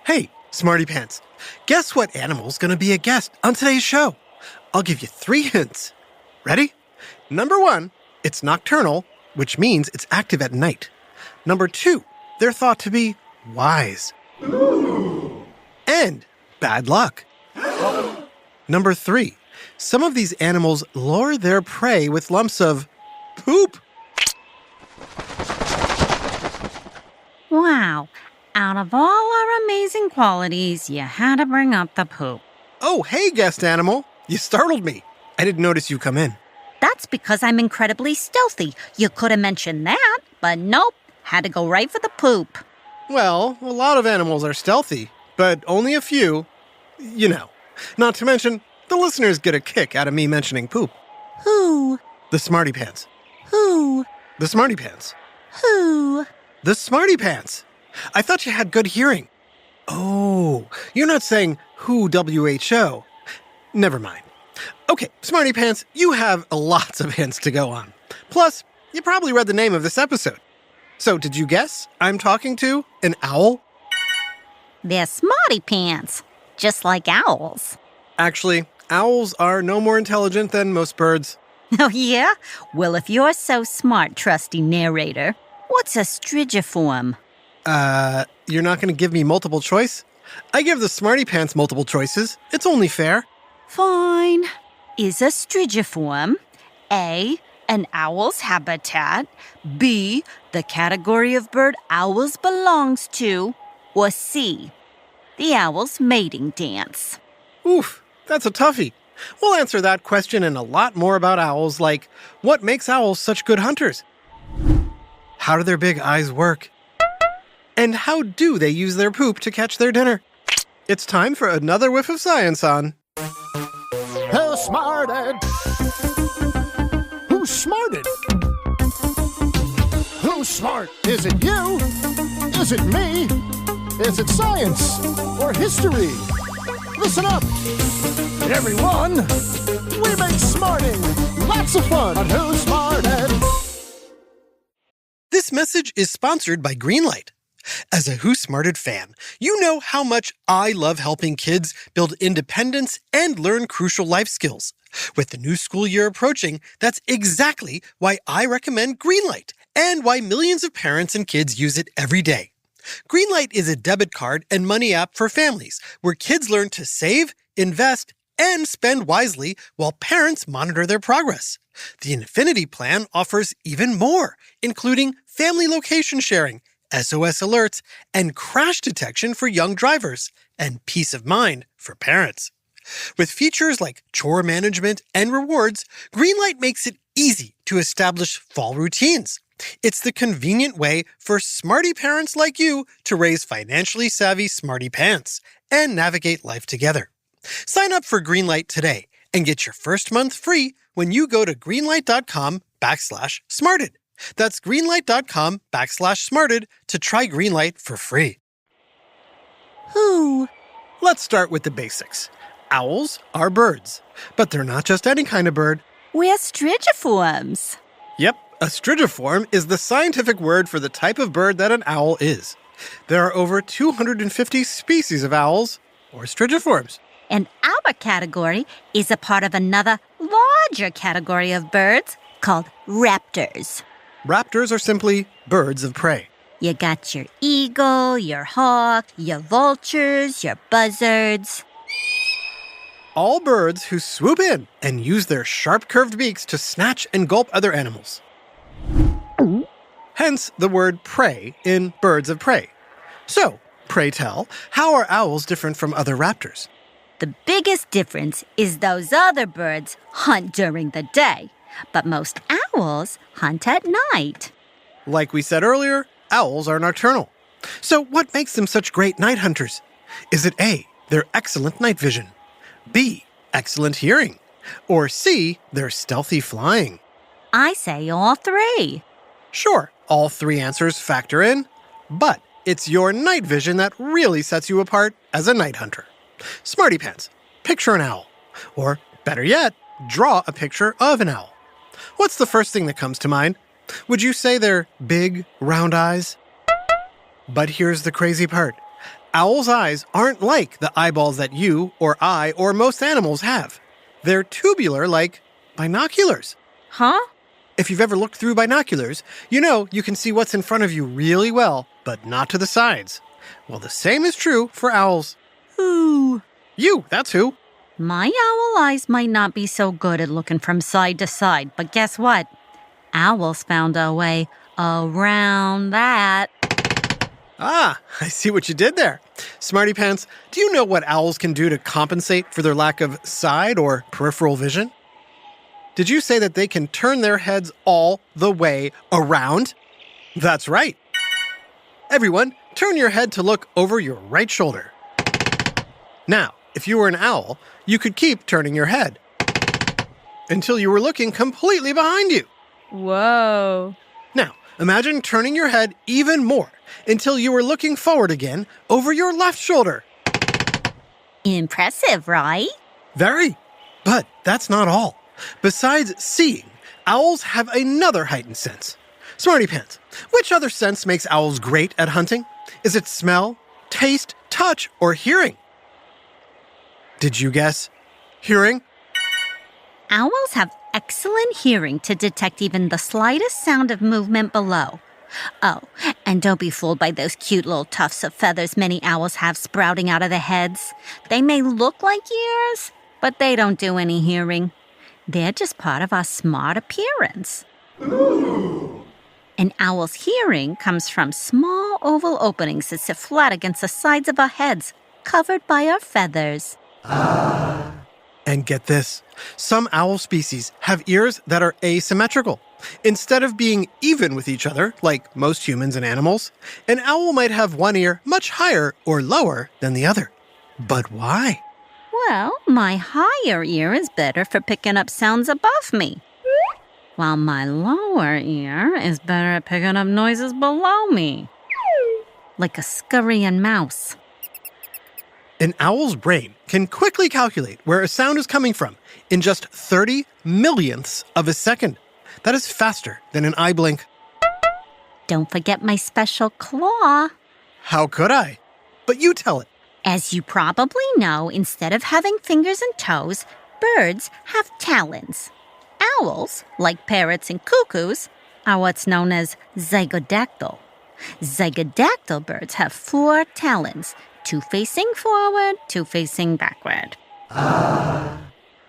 Hey, Smarty Pants, guess what animal's gonna be a guest on today's show? I'll give you 3 hints. Ready? Number 1, it's nocturnal, which means it's active at night. Number 2, they're thought to be wise. Ooh. And bad luck. Number 3, some of these animals lure their prey with lumps of poop. Wow. Out of all our amazing qualities, you had to bring up the poop. Oh, hey, guest animal. You startled me. I didn't notice you come in. That's because I'm incredibly stealthy. You could have mentioned that, but nope. Had to go right for the poop. Well, a lot of animals are stealthy, but only a few. You know. Not to mention, the listeners get a kick out of me mentioning poop. Who? The Smarty Pants. Who? The Smarty Pants. Who? The Smarty Pants. I thought you had good hearing. Oh, you're not saying who WHO. Never mind. Okay, Smarty Pants, you have lots of hints to go on. Plus, you probably read the name of this episode. So did you guess I'm talking to an owl? They're smarty pants, just like owls. Actually, owls are no more intelligent than most birds. Oh, yeah? Well, if you're so smart, trusty narrator, what's a strigiform? You're not going to give me multiple choice? I give the Smarty Pants multiple choices. It's only fair. Fine. Is a strigiform A, an owl's habitat, B, the category of bird owls belongs to, or C, the owl's mating dance? Oof, that's a toughie. We'll answer that question and a lot more about owls, like what makes owls such good hunters? How do their big eyes work? And how do they use their poop to catch their dinner? It's time for another whiff of science on Who smarted? Who's smarted? Who's smart? Is it you? Is it me? Is it science or history? Listen up, everyone. We make smarting lots of fun on Who Smarted. This message is sponsored by Greenlight. As a Who Smarted fan, you know how much I love helping kids build independence and learn crucial life skills. With the new school year approaching, that's exactly why I recommend Greenlight and why millions of parents and kids use it every day. Greenlight is a debit card and money app for families where kids learn to save, invest, and spend wisely while parents monitor their progress. The Infinity plan offers even more, including family location sharing, SOS alerts, and crash detection for young drivers, and peace of mind for parents. With features like chore management and rewards, Greenlight makes it easy to establish fall routines. It's the convenient way for smarty parents like you to raise financially savvy smarty pants and navigate life together. Sign up for Greenlight today and get your first month free when you go to greenlight.com/smarted. That's greenlight.com/smarted to try Greenlight for free. Who? Let's start with the basics. Owls are birds, but they're not just any kind of bird. We're strigiforms. Yep, a strigiform is the scientific word for the type of bird that an owl is. There are over 250 species of owls, or strigiforms. And our category is a part of another larger category of birds called raptors. Raptors are simply birds of prey. You got your eagle, your hawk, your vultures, your buzzards. All birds who swoop in and use their sharp curved beaks to snatch and gulp other animals. Hence the word prey in birds of prey. So, pray tell, how are owls different from other raptors? The biggest difference is those other birds hunt during the day, but most owls hunt at night. Like we said earlier, owls are nocturnal. So what makes them such great night hunters? Is it A, their excellent night vision, B, excellent hearing, or C, their stealthy flying? I say all three. Sure, all 3 answers factor in, but it's your night vision that really sets you apart as a night hunter. Smarty Pants, picture an owl. Or, better yet, draw a picture of an owl. What's the first thing that comes to mind? Would you say they're big, round eyes? But here's the crazy part. Owls' eyes aren't like the eyeballs that you or I or most animals have. They're tubular like binoculars. Huh? If you've ever looked through binoculars, you know you can see what's in front of you really well, but not to the sides. Well, the same is true for owls. Who? You, that's who. My owl eyes might not be so good at looking from side to side, but guess what? Owls found a way around that. Ah, I see what you did there. Smarty Pants, do you know what owls can do to compensate for their lack of side or peripheral vision? Did you say that they can turn their heads all the way around? That's right. Everyone, turn your head to look over your right shoulder. Now, if you were an owl, you could keep turning your head until you were looking completely behind you. Whoa. Now, imagine turning your head even more until you were looking forward again over your left shoulder. Impressive, right? Very. But that's not all. Besides seeing, owls have another heightened sense. Smarty Pants, which other sense makes owls great at hunting? Is it smell, taste, touch, or hearing? Did you guess? Hearing? Owls have excellent hearing to detect even the slightest sound of movement below. Oh, and don't be fooled by those cute little tufts of feathers many owls have sprouting out of their heads. They may look like ears, but they don't do any hearing. They're just part of our smart appearance. An owl's hearing comes from small oval openings that sit flat against the sides of our heads, covered by our feathers. And get this, some owl species have ears that are asymmetrical. Instead of being even with each other, like most humans and animals, an owl might have one ear much higher or lower than the other. But why? Well, my higher ear is better for picking up sounds above me, while my lower ear is better at picking up noises below me, like a scurrying mouse. An owl's brain can quickly calculate where a sound is coming from in just 30 millionths of a second. That is faster than an eye blink. Don't forget my special claw. How could I? But you tell it. As you probably know, instead of having fingers and toes, birds have talons. Owls, like parrots and cuckoos, are what's known as zygodactyl. Zygodactyl birds have 4 talons, 2 facing forward, 2 facing backward.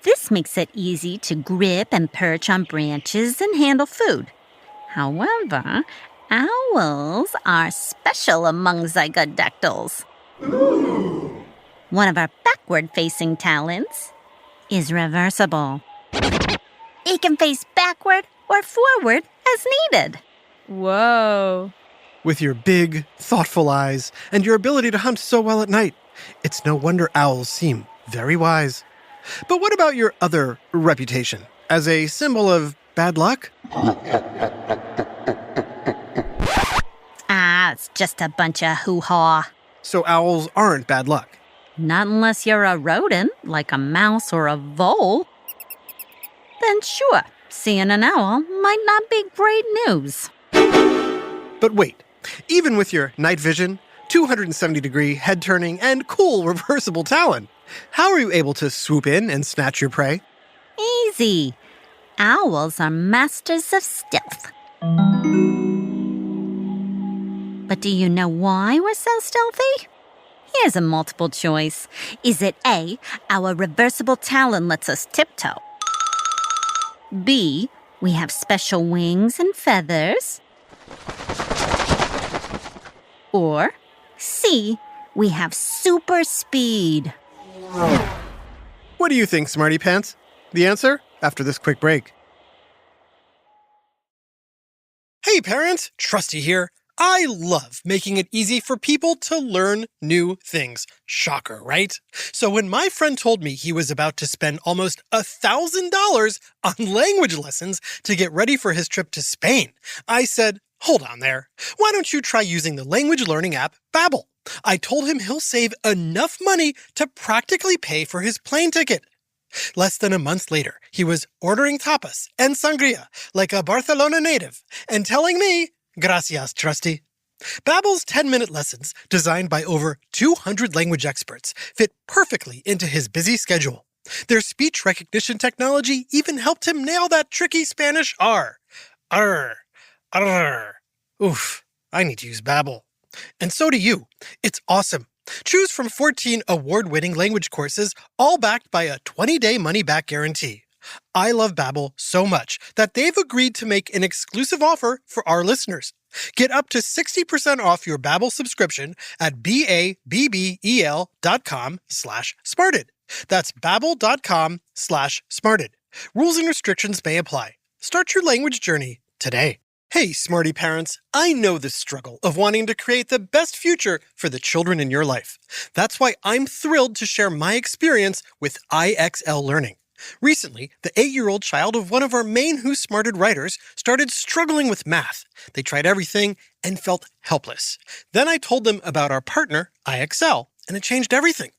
This makes it easy to grip and perch on branches and handle food. However, owls are special among zygodactyls. One of our backward-facing talons is reversible. It can face backward or forward as needed. Whoa. With your big, thoughtful eyes and your ability to hunt so well at night, it's no wonder owls seem very wise. But what about your other reputation as a symbol of bad luck? It's just a bunch of hoo-ha. So owls aren't bad luck. Not unless you're a rodent, like a mouse or a vole. Then sure, seeing an owl might not be great news. But wait, even with your night vision, 270-degree head turning, and cool reversible talon, how are you able to swoop in and snatch your prey? Easy. Owls are masters of stealth. But do you know why we're so stealthy? Here's a multiple choice. Is it A, our reversible talon lets us tiptoe? B, we have special wings and feathers? Or C, we have super speed? What do you think, Smarty Pants? The answer after this quick break. Hey parents, Trusty here. I love making it easy for people to learn new things. Shocker, right? So when my friend told me he was about to spend almost $1,000 on language lessons to get ready for his trip to Spain, I said, hold on there. Why don't you try using the language learning app Babbel? I told him he'll save enough money to practically pay for his plane ticket. Less than a month later, he was ordering tapas and sangria like a Barcelona native and telling me, gracias, Trusty. Babbel's 10-minute lessons, designed by over 200 language experts, fit perfectly into his busy schedule. Their speech recognition technology even helped him nail that tricky Spanish R. Arr. Arr. Oof, I need to use Babbel. And so do you. It's awesome. Choose from 14 award-winning language courses, all backed by a 20-day money-back guarantee. I love Babbel so much that they've agreed to make an exclusive offer for our listeners. Get up to 60% off your Babbel subscription at babbel.com/smarted. That's babbel.com/smarted. Rules and restrictions may apply. Start your language journey today. Hey, smarty parents, I know the struggle of wanting to create the best future for the children in your life. That's why I'm thrilled to share my experience with IXL Learning. Recently, the 8-year-old child of one of our main Who Smarted writers started struggling with math. They tried everything and felt helpless. Then I told them about our partner, IXL, and it changed everything.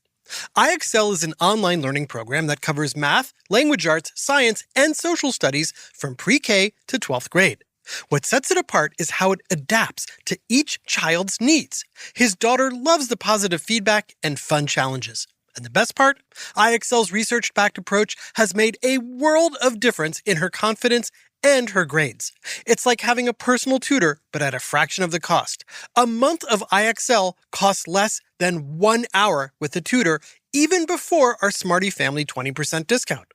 IXL is an online learning program that covers math, language arts, science, and social studies from pre-K to 12th grade. What sets it apart is how it adapts to each child's needs. His daughter loves the positive feedback and fun challenges. And the best part? IXL's research-backed approach has made a world of difference in her confidence and her grades. It's like having a personal tutor, but at a fraction of the cost. A month of IXL costs less than 1 hour with a tutor, even before our Smarty Family 20% discount.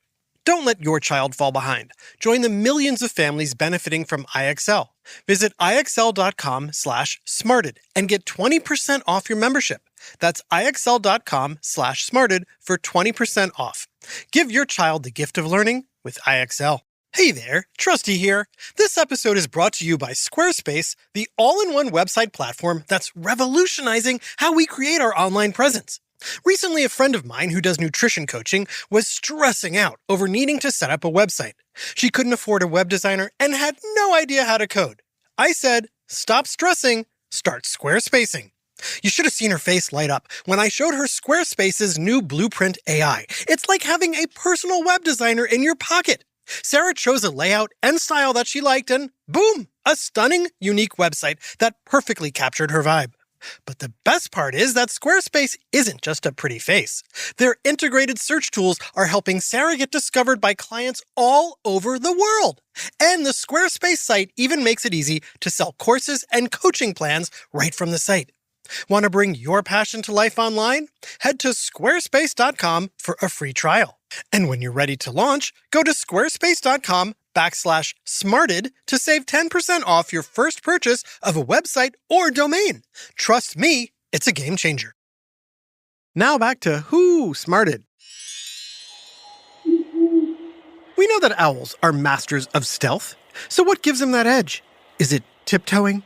Don't let your child fall behind. Join the millions of families benefiting from IXL. Visit IXL.com/smarted and get 20% off your membership. That's IXL.com/smarted for 20% off. Give your child the gift of learning with IXL. Hey there, Trusty here. This episode is brought to you by Squarespace, the all-in-one website platform that's revolutionizing how we create our online presence. Recently, a friend of mine who does nutrition coaching was stressing out over needing to set up a website. She couldn't afford a web designer and had no idea how to code. I said, stop stressing, start Squarespacing. You should have seen her face light up when I showed her Squarespace's new Blueprint AI. It's like having a personal web designer in your pocket. Sarah chose a layout and style that she liked and boom, a stunning, unique website that perfectly captured her vibe. But the best part is that Squarespace isn't just a pretty face. Their integrated search tools are helping Sarah get discovered by clients all over the world. And the Squarespace site even makes it easy to sell courses and coaching plans right from the site. Want to bring your passion to life online? Head to squarespace.com for a free trial. And when you're ready to launch, go to squarespace.com/smarted to save 10% off your first purchase of a website or domain. Trust me, it's a game changer. Now back to Who Smarted. We know that owls are masters of stealth. So what gives them that edge? Is it tiptoeing?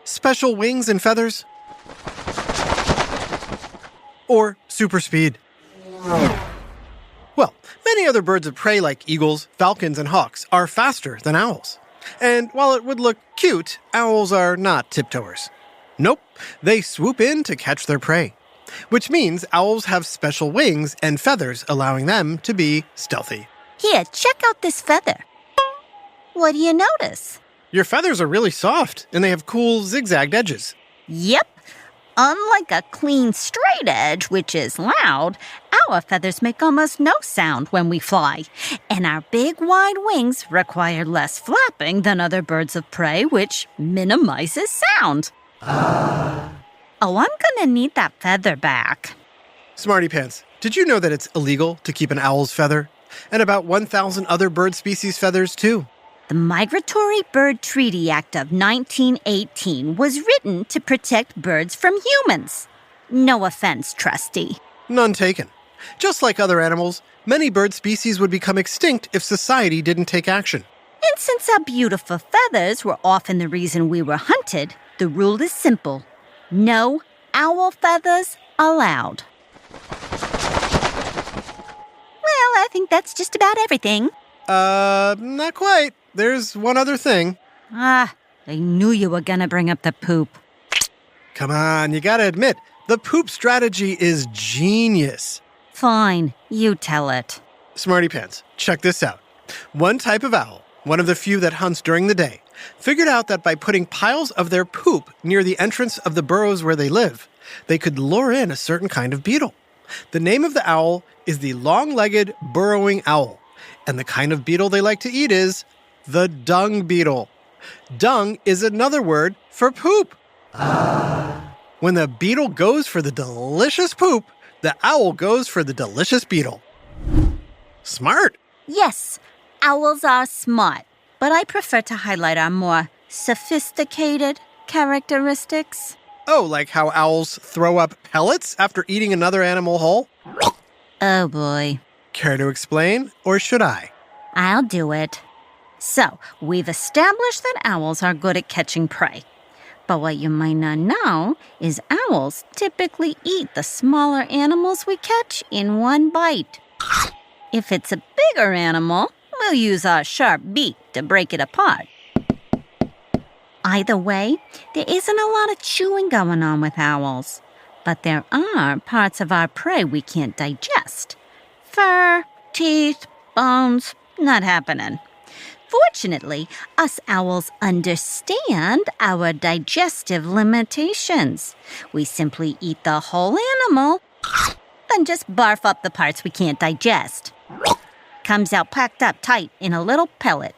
Special wings and feathers? Or super speed? Well, many other birds of prey like eagles, falcons, and hawks are faster than owls. And while it would look cute, owls are not tiptoers. Nope, they swoop in to catch their prey. Which means owls have special wings and feathers, allowing them to be stealthy. Here, check out this feather. What do you notice? Your feathers are really soft, and they have cool zigzagged edges. Yep. Unlike a clean, straight edge, which is loud, our feathers make almost no sound when we fly. And our big, wide wings require less flapping than other birds of prey, which minimizes sound. Oh, I'm gonna need that feather back. Smarty Pants, did you know that it's illegal to keep an owl's feather? And about 1,000 other bird species' feathers, too. The Migratory Bird Treaty Act of 1918 was written to protect birds from humans. No offense, Trusty. None taken. Just like other animals, many bird species would become extinct if society didn't take action. And since our beautiful feathers were often the reason we were hunted, the rule is simple. No owl feathers allowed. Well, I think that's just about everything. Not quite. There's one other thing. I knew you were gonna bring up the poop. Come on, you gotta admit, the poop strategy is genius. Fine, you tell it. Smarty Pants, check this out. One type of owl, one of the few that hunts during the day, figured out that by putting piles of their poop near the entrance of the burrows where they live, they could lure in a certain kind of beetle. The name of the owl is the long-legged burrowing owl, and the kind of beetle they like to eat is the dung beetle. Dung is another word for poop. When the beetle goes for the delicious poop, the owl goes for the delicious beetle. Smart. Yes, owls are smart, but I prefer to highlight our more sophisticated characteristics. Oh, like how owls throw up pellets after eating another animal whole? Oh boy. Care to explain, or should I? I'll do it. So, we've established that owls are good at catching prey. But what you might not know is owls typically eat the smaller animals we catch in one bite. If it's a bigger animal, we'll use our sharp beak to break it apart. Either way, there isn't a lot of chewing going on with owls. But there are parts of our prey we can't digest. Fur, teeth, bones, not happening. Fortunately, us owls understand our digestive limitations. We simply eat the whole animal, then just barf up the parts we can't digest. Comes out packed up tight in a little pellet.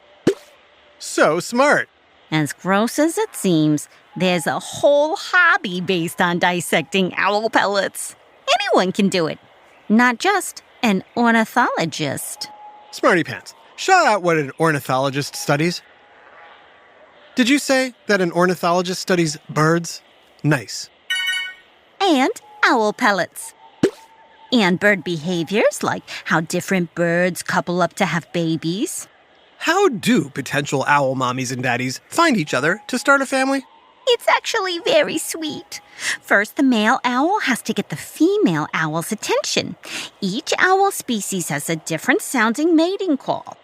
So smart. As gross as it seems, there's a whole hobby based on dissecting owl pellets. Anyone can do it, not just an ornithologist. Smarty Pants, shout out what an ornithologist studies. Did you say that an ornithologist studies birds? Nice. And owl pellets. And bird behaviors, like how different birds couple up to have babies. How do potential owl mommies and daddies find each other to start a family? It's actually very sweet. First, the male owl has to get the female owl's attention. Each owl species has a different sounding mating call.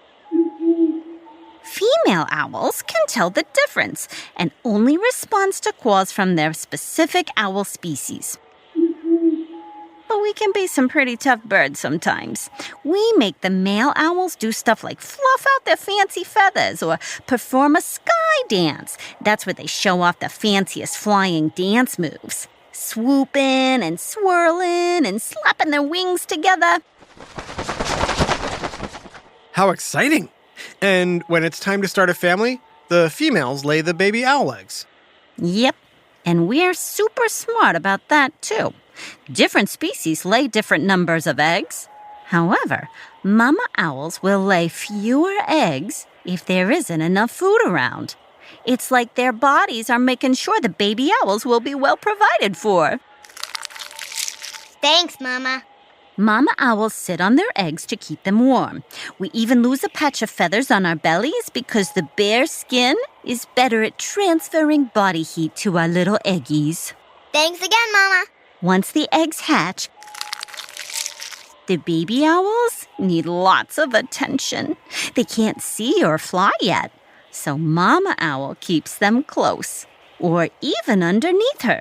Female owls can tell the difference and only responds to calls from their specific owl species. But we can be some pretty tough birds sometimes. We make the male owls do stuff like fluff out their fancy feathers or perform a sky dance. That's where they show off the fanciest flying dance moves. Swooping and swirling and slapping their wings together. How exciting! And when it's time to start a family, the females lay the baby owl eggs. Yep, and we're super smart about that too. Different species lay different numbers of eggs. However, mama owls will lay fewer eggs if there isn't enough food around. It's like their bodies are making sure the baby owls will be well provided for. Thanks, Mama. Mama owls sit on their eggs to keep them warm. We even lose a patch of feathers on our bellies because the bare skin is better at transferring body heat to our little eggies. Thanks again, Mama. Once the eggs hatch, the baby owls need lots of attention. They can't see or fly yet, so Mama Owl keeps them close, or even underneath her,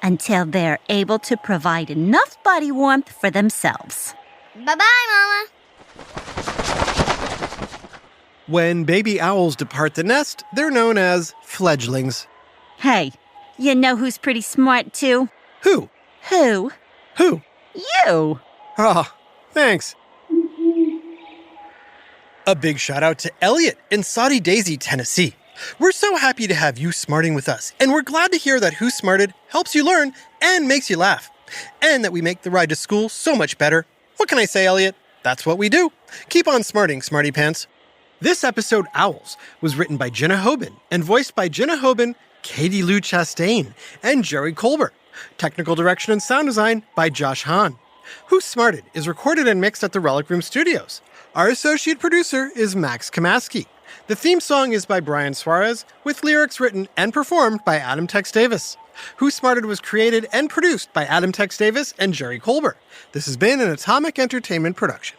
until they're able to provide enough body warmth for themselves. Bye-bye, Mama. When baby owls depart the nest, they're known as fledglings. Hey, you know who's pretty smart too? Who? Who? Who? You! Ah, thanks. A big shout out to Elliot in Saudi Daisy, Tennessee. We're so happy to have you smarting with us, and we're glad to hear that Who Smarted helps you learn and makes you laugh, and that we make the ride to school so much better. What can I say, Elliot? That's what we do. Keep on smarting, Smarty Pants. This episode, Owls, was written by Jenna Hoban and voiced by Jenna Hoban, Katie Lou Chastain, and Jerry Colbert. Technical direction and sound design by Josh Hahn. Who Smarted is recorded and mixed at the Relic Room Studios. Our associate producer is Max Kamaski. The theme song is by Brian Suarez, with lyrics written and performed by Adam Tex Davis. Who Smarted was created and produced by Adam Tex Davis and Jerry Colbert. This has been an Atomic Entertainment production.